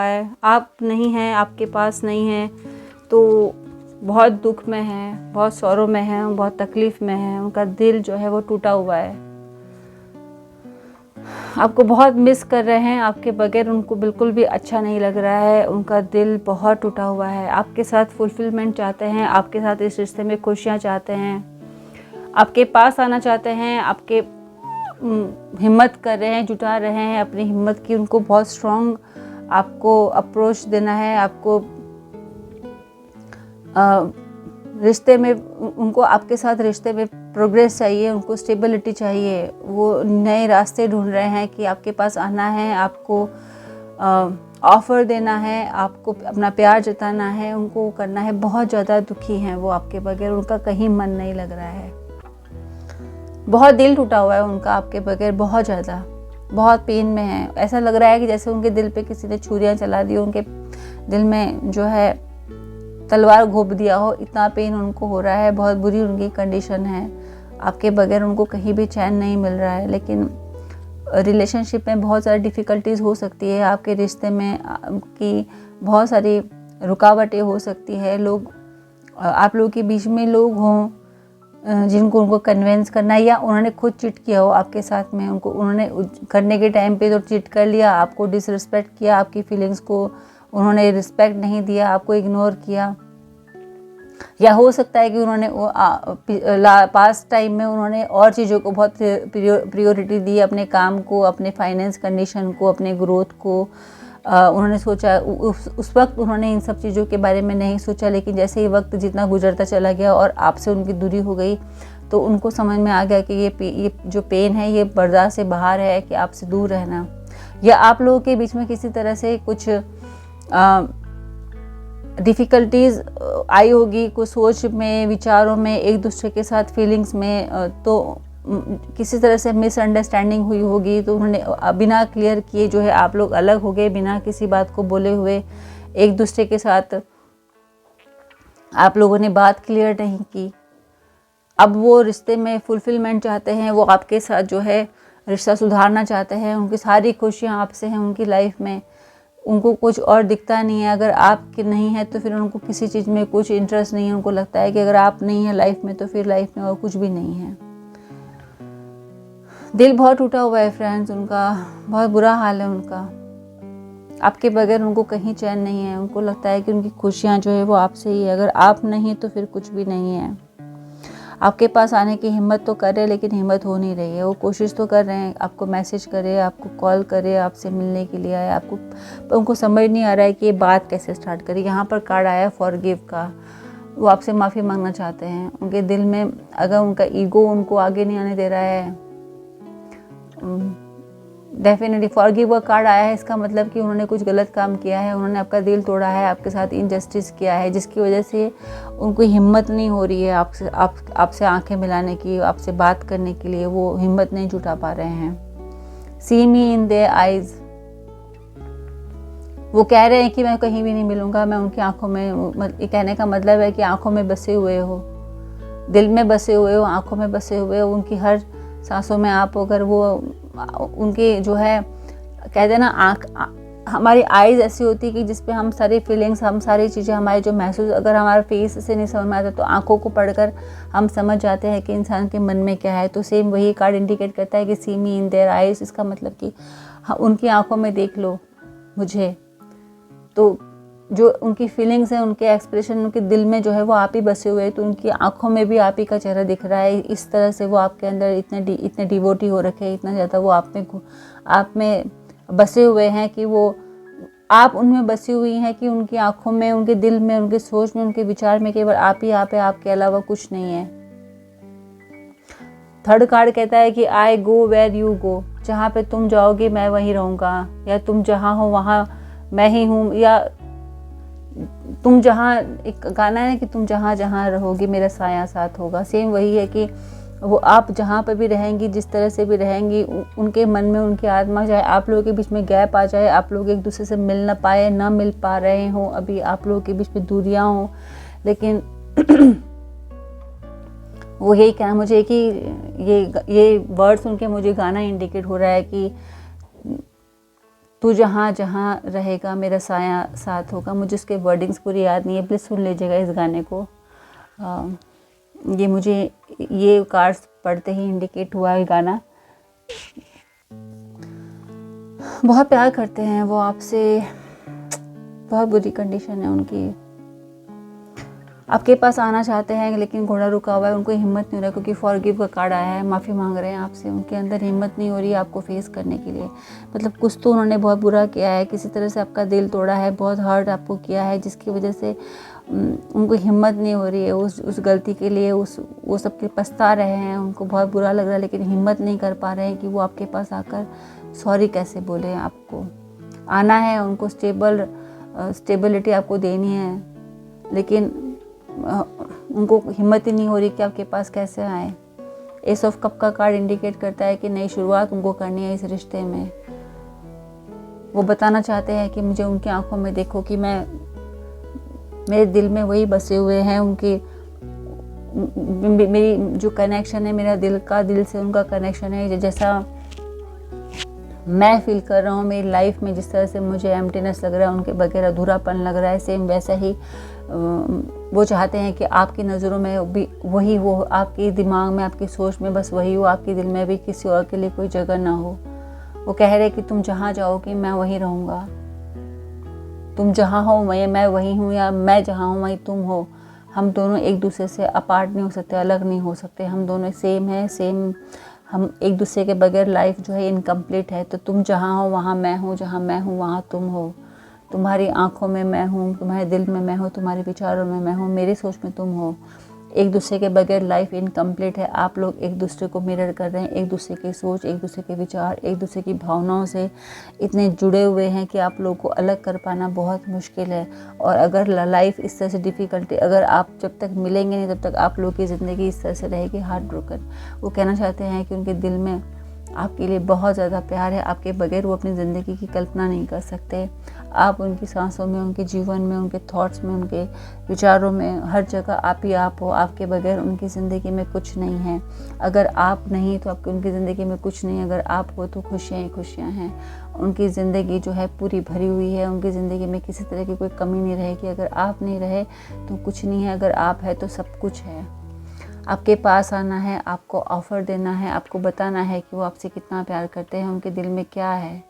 है, आप नहीं हैं, आपके पास नहीं है, तो बहुत दुख में है, बहुत सौरों में है, बहुत तकलीफ़ में है। उनका दिल जो है वो टूटा हुआ है, आपको बहुत मिस कर रहे हैं। आपके बगैर उनको बिल्कुल भी अच्छा नहीं लग रहा है। उनका दिल बहुत टूटा हुआ है। आपके साथ फुलफिलमेंट चाहते हैं, आपके साथ इस रिश्ते में खुशियाँ चाहते हैं, आपके पास आना चाहते हैं, आपके हिम्मत कर रहे हैं, जुटा रहे हैं अपनी हिम्मत की। उनको बहुत स्ट्रॉन्ग आपको अप्रोच देना है, आपको रिश्ते में, उनको आपके साथ रिश्ते में प्रोग्रेस चाहिए, उनको स्टेबिलिटी चाहिए। वो नए रास्ते ढूंढ रहे हैं कि आपके पास आना है, आपको ऑफ़र देना है, आपको अपना प्यार जताना है, उनको करना है। बहुत ज़्यादा दुखी हैं वो आपके बगैर, उनका कहीं मन नहीं लग रहा है। बहुत दिल टूटा हुआ है उनका आपके बगैर, बहुत ज़्यादा, बहुत पेन में है। ऐसा लग रहा है कि जैसे उनके दिल पे किसी ने छुरियाँ चला दी, उनके दिल में जो है तलवार घोंप दिया हो, इतना पेन उनको हो रहा है। बहुत बुरी उनकी कंडीशन है, आपके बगैर उनको कहीं भी चैन नहीं मिल रहा है। लेकिन रिलेशनशिप में बहुत सारी डिफ़िकल्टीज़ हो सकती है, आपके रिश्ते में की बहुत सारी रुकावटें हो सकती है। लोग, आप लोगों के बीच में लोग हों जिनको उनको कन्विंस करना है, या उन्होंने खुद चिट किया हो आपके साथ में। उन्होंने करने के टाइम पे तो चिट कर लिया, आपको डिसरिस्पेक्ट किया, आपकी फीलिंग्स को उन्होंने रिस्पेक्ट नहीं दिया, आपको इग्नोर किया। या हो सकता है कि उन्होंने पास्ट टाइम में उन्होंने और चीज़ों को बहुत प्रियोरिटी दी, अपने काम को, अपने फाइनेंस कंडीशन को, अपने ग्रोथ को। उन्होंने सोचा, उस वक्त उन्होंने इन सब चीज़ों के बारे में नहीं सोचा। लेकिन जैसे ही वक्त जितना गुजरता चला गया और आपसे उनकी दूरी हो गई, तो उनको समझ में आ गया कि ये जो पेन है ये बर्दाश्त से बाहर है, कि आपसे दूर रहना। या आप लोगों के बीच में किसी तरह से कुछ डिफ़िकल्टीज़ आई होगी, कुछ सोच में, विचारों में, एक दूसरे के साथ फीलिंग्स में, तो किसी तरह से मिसअंडरस्टैंडिंग हुई होगी। तो उन्होंने बिना क्लियर किए जो है आप लोग अलग हो गए, बिना किसी बात को बोले हुए। एक दूसरे के साथ आप लोगों ने बात क्लियर नहीं की। अब वो रिश्ते में फुलफिलमेंट चाहते हैं, वो आपके साथ जो है रिश्ता सुधारना चाहते हैं। उनकी सारी खुशियाँ आपसे हैं उनकी लाइफ में, उनको कुछ और दिखता नहीं है। अगर आपके नहीं है तो फिर उनको किसी चीज़ में कुछ इंटरेस्ट नहीं है। उनको लगता है कि अगर आप नहीं है लाइफ में तो फिर लाइफ में और कुछ भी नहीं है। दिल बहुत टूटा हुआ है फ्रेंड्स, उनका बहुत बुरा हाल है उनका। आपके बगैर उनको कहीं चैन नहीं है। उनको लगता है कि उनकी खुशियाँ जो है वो आपसे ही है। अगर आप नहीं तो फिर कुछ भी नहीं है। आपके पास आने की हिम्मत तो कर रहे हैं, लेकिन हिम्मत हो नहीं रही है। वो कोशिश तो कर रहे हैं, आपको मैसेज करे, आपको कॉल करे, आपसे मिलने के लिए आए, आपको, पर उनको समझ नहीं आ रहा है कि ये बात कैसे स्टार्ट करे। यहाँ पर कार्ड आया फॉरगिव का, वो आपसे माफ़ी मांगना चाहते हैं। उनके दिल में अगर उनका ईगो उनको आगे नहीं आने दे रहा है, डेफिनेटली फॉरगिव का कार्ड आया है, इसका मतलब कि उन्होंने कुछ गलत काम किया है, उन्होंने आपका दिल तोड़ा है, आपके साथ इनजस्टिस किया है, जिसकी वजह से उनको हिम्मत नहीं हो रही है आपसे आंखें मिलाने की, आपसे बात करने के लिए। वो हिम्मत नहीं जुटा पा रहे हैं। सी मी इन देयर आइज, वो कह रहे हैं कि मैं कहीं भी नहीं मिलूंगा, मैं उनकी आंखों में, ये कहने का मतलब है कि आंखों में बसे हुए हो, दिल में बसे हुए हो, आंखों में बसे हुए हो। उनकी हर सांसों में आप, अगर वो उनके जो है, कहते हैं ना, हमारी आईज ऐसी होती है कि जिसपे हम सारी फीलिंग्स, हम सारी चीज़ें, हमारे जो महसूस, अगर हमारे फेस से नहीं समझ में आता तो आंखों को पढ़कर हम समझ जाते हैं कि इंसान के मन में क्या है। तो सेम वही कार्ड इंडिकेट करता है कि सी मी इन देयर आईज, इसका मतलब कि उनकी आंखों में देख लो मुझे। तो जो उनकी फीलिंग्स हैं, उनके एक्सप्रेशन, उनके दिल में जो है वो आप ही बसे हुए हैं। तो उनकी आंखों में भी आप ही का चेहरा दिख रहा है। इस तरह से वो आपके अंदर इतने डिवोटी हो रखे हैं, इतना ज़्यादा वो आप में बसे हुए हैं कि वो आप उनमें बसी हुई हैं कि उनकी आंखों में, उनके दिल में, उनके सोच में, उनके विचार में केवल आप ही आप है, आपके अलावा कुछ नहीं है। थर्ड कार्ड कहता है कि आई गो वेयर यू गो, जहाँ पे तुम जाओगे मैं वहीं रहूँगा, या तुम जहाँ हो वहाँ मैं ही हूँ, या तुम जहाँ, एक गाना है कि तुम जहाँ जहाँ रहोगी मेरा साया साथ होगा। सेम वही है कि वो आप जहाँ पर भी रहेंगी, जिस तरह से भी रहेंगी, उनके मन में, उनकी आत्मा, चाहे आप लोगों के बीच में गैप आ जाए, आप लोग एक दूसरे से मिल ना पाए, ना मिल पा रहे हों, अभी आप लोगों के बीच में दूरियाँ हों, लेकिन वो यही कहना मुझे कि ये वर्ड सुन के मुझे गाना इंडिकेट हो रहा है कि तू जहाँ जहाँ रहेगा मेरा साया साथ होगा। मुझे उसके वर्डिंग्स पूरी याद नहीं है, प्लीज़ सुन लीजिएगा इस गाने को। ये मुझे ये कार्ड्स पढ़ते ही इंडिकेट हुआ ये गाना। बहुत प्यार करते हैं वो आपसे, बहुत बुरी कंडीशन है उनकी। आपके पास आना चाहते हैं लेकिन घोड़ा रुका हुआ है, उनको हिम्मत नहीं हो रहा क्योंकि फॉरगिव का कार्ड आया है, माफ़ी मांग रहे हैं आपसे। उनके अंदर हिम्मत नहीं हो रही है आपको फेस करने के लिए। मतलब कुछ तो उन्होंने बहुत बुरा किया है, किसी तरह से आपका दिल तोड़ा है, बहुत हर्ट आपको किया है, जिसकी वजह से उनको हिम्मत नहीं हो रही है उस गलती के लिए, वो सब के पछता रहे हैं, उनको बहुत बुरा लग रहा है लेकिन हिम्मत नहीं कर पा रहे हैं कि वो आपके पास आकर सॉरी कैसे बोले। आपको आना है, उनको स्टेबिलिटी आपको देनी है, लेकिन उनको हिम्मत ही नहीं हो रही कि आपके पास कैसे आए। एस ऑफ कप का कार्ड इंडिकेट करता है कि नई शुरुआत उनको करनी है इस रिश्ते में। वो बताना चाहते हैं कि मुझे उनकी आंखों में देखो कि मेरे दिल में वही बसे हुए हैं, मेरी जो कनेक्शन है, मेरा दिल से उनका कनेक्शन है। जैसा मैं फील कर रहा हूँ मेरी लाइफ में, जिस तरह से मुझे एम्प्टीनेस लग रहा है, उनके बगैर अधूरापन लग रहा है, सेम वैसा ही वो चाहते हैं कि आपकी नज़रों में भी वही हो, आपके दिमाग में, आपकी सोच में बस वही हो, आपके दिल में भी किसी और के लिए कोई जगह ना हो। वो कह रहे हैं कि तुम जहाँ जाओगी मैं वहीं रहूँगा, तुम जहाँ हो मैं वहीं हूँ, या मैं जहाँ हूँ वहीं तुम हो। हम दोनों एक दूसरे से अपार्ट नहीं हो सकते, अलग नहीं हो सकते, हम दोनों सेम हैं, सेम। हम एक दूसरे के बगैर लाइफ जो है इनकम्प्लीट है। तो तुम जहाँ हो वहाँ मैं हूँ, जहाँ मैं हूँ वहाँ तुम हो। तुम्हारी आंखों में मैं हूँ, तुम्हारे दिल में मैं हूँ, तुम्हारे विचारों में मैं हूँ, मेरी सोच में तुम हो। एक दूसरे के बगैर लाइफ इनकम्प्लीट है। आप लोग एक दूसरे को मिरर कर रहे हैं, एक दूसरे की सोच, एक दूसरे के विचार, एक दूसरे की भावनाओं से इतने जुड़े हुए हैं कि आप लोगों को अलग कर पाना बहुत मुश्किल है। और अगर लाइफ इस तरह से डिफ़िकल्टी, अगर आप जब तक मिलेंगे नहीं तब तक आप लोगों की ज़िंदगी इस तरह से रहेगी हार्ट ब्रोकन। वो कहना चाहते हैं कि उनके दिल में आपके लिए बहुत ज़्यादा प्यार है, आपके बगैर वो अपनी ज़िंदगी की कल्पना नहीं कर सकते। आप उनकी सांसों में, उनके जीवन में, उनके थॉट्स में, उनके विचारों में, हर जगह आप ही आप हो। आपके बगैर उनकी ज़िंदगी में कुछ नहीं है। अगर आप नहीं तो आपकी उनकी ज़िंदगी में कुछ नहीं, अगर आप हो तो खुशियाँ ही खुशियाँ हैं। उनकी ज़िंदगी जो है पूरी भरी हुई है, उनकी ज़िंदगी में किसी तरह की कोई कमी नहीं रहेगी। अगर आप नहीं रहे तो कुछ नहीं है, अगर आप है तो सब कुछ है। आपके पास आना है, आपको ऑफ़र देना है, आपको बताना है कि वो आपसे कितना प्यार करते हैं, उनके दिल में क्या है,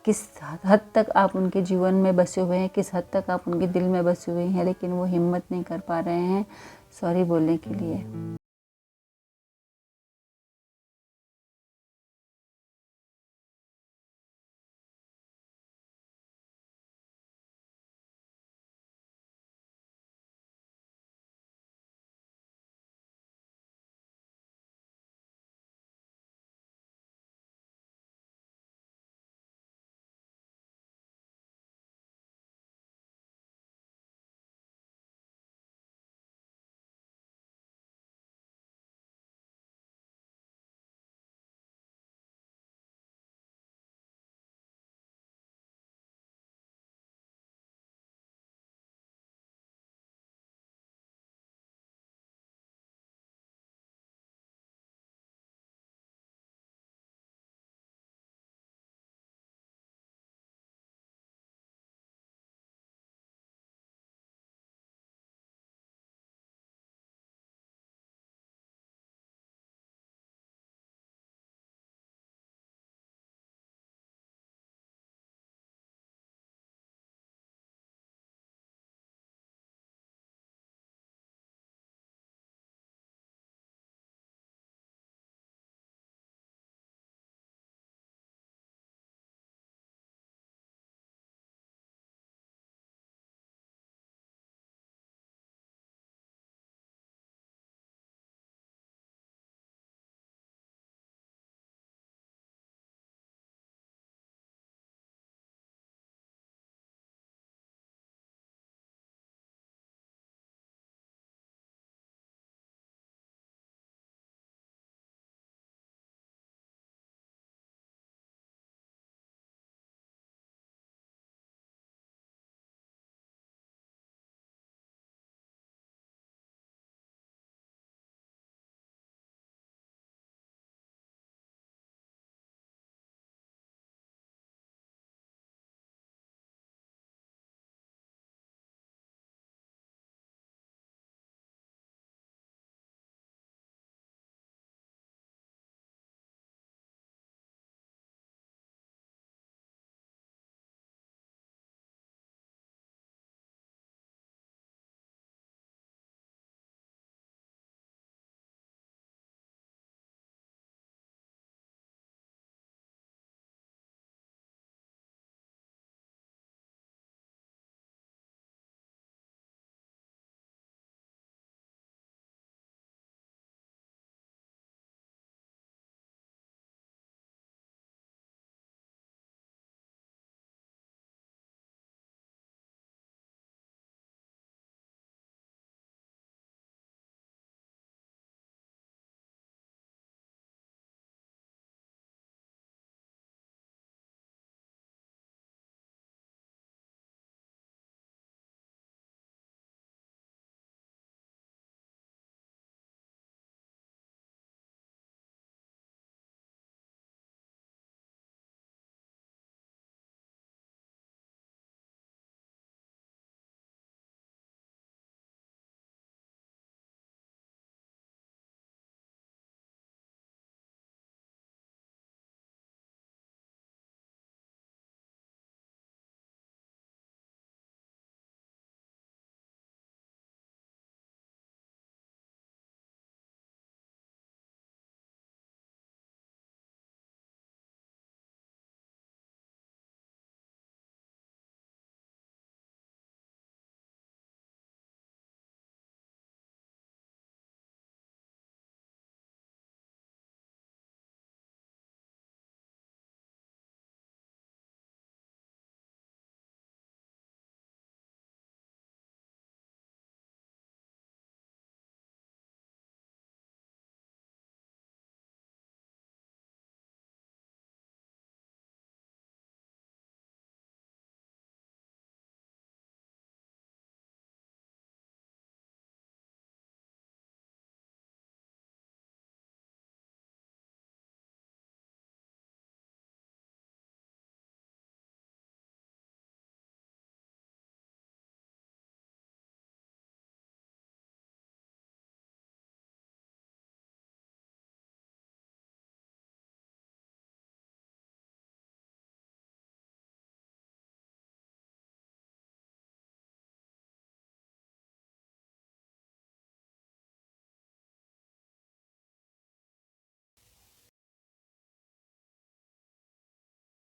किस हद तक आप उनके जीवन में बसे हुए हैं, किस हद तक आप उनके दिल में बसे हुए हैं, लेकिन वो हिम्मत नहीं कर पा रहे हैं सॉरी बोलने के लिए।